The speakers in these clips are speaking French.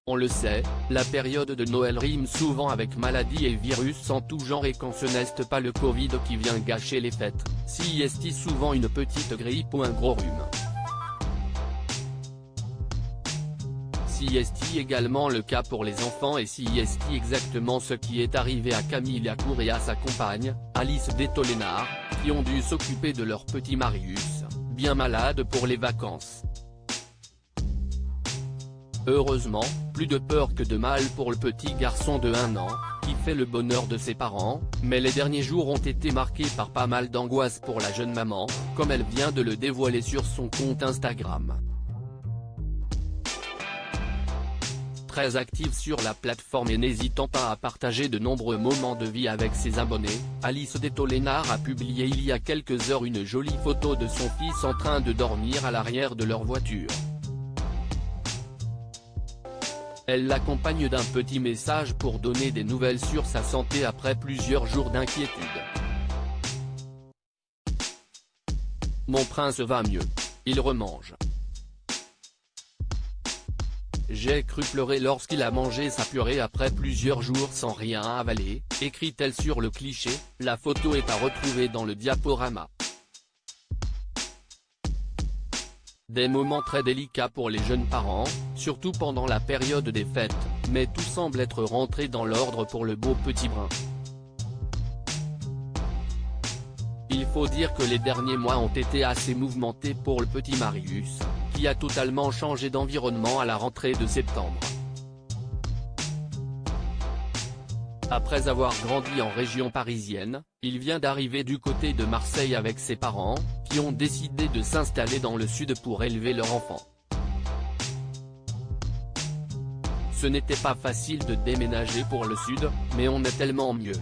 On le sait, la période de Noël rime souvent avec maladie et virus en tout genre, et quand ce n'est pas le Covid qui vient gâcher les fêtes, si est souvent une petite grippe ou un gros rhume. Si est également le cas pour les enfants, et si est exactement ce qui est arrivé à Camille Lacour et à sa compagne, Alice Detollénard, qui ont dû s'occuper de leur petit Marius, bien malade pour les vacances. Heureusement, plus de peur que de mal pour le petit garçon de 1 an, qui fait le bonheur de ses parents, mais les derniers jours ont été marqués par pas mal d'angoisse pour la jeune maman, comme elle vient de le dévoiler sur son compte Instagram. Très active sur la plateforme et n'hésitant pas à partager de nombreux moments de vie avec ses abonnés, Alice Detollénard a publié il y a quelques heures une jolie photo de son fils en train de dormir à l'arrière de leur voiture. Elle l'accompagne d'un petit message pour donner des nouvelles sur sa santé après plusieurs jours d'inquiétude. Mon prince va mieux. Il remange. J'ai cru pleurer lorsqu'il a mangé sa purée après plusieurs jours sans rien avaler, écrit-elle sur le cliché. La photo est à retrouver dans le diaporama. Des moments très délicats pour les jeunes parents, surtout pendant la période des fêtes, mais tout semble être rentré dans l'ordre pour le beau petit brun. Il faut dire que les derniers mois ont été assez mouvementés pour le petit Marius, qui a totalement changé d'environnement à la rentrée de septembre. Après avoir grandi en région parisienne, il vient d'arriver du côté de Marseille avec ses parents, qui ont décidé de s'installer dans le sud pour élever leur enfant. Ce n'était pas facile de déménager pour le sud, mais on est tellement mieux.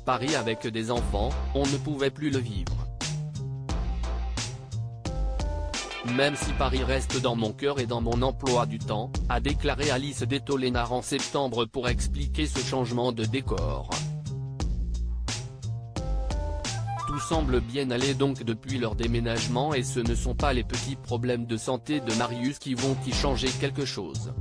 Paris avec des enfants, on ne pouvait plus le vivre. Même si Paris reste dans mon cœur et dans mon emploi du temps, a déclaré Alice Detollénard en septembre pour expliquer ce changement de décor. Tout semble bien aller donc depuis leur déménagement, et ce ne sont pas les petits problèmes de santé de Marius qui vont y changer quelque chose.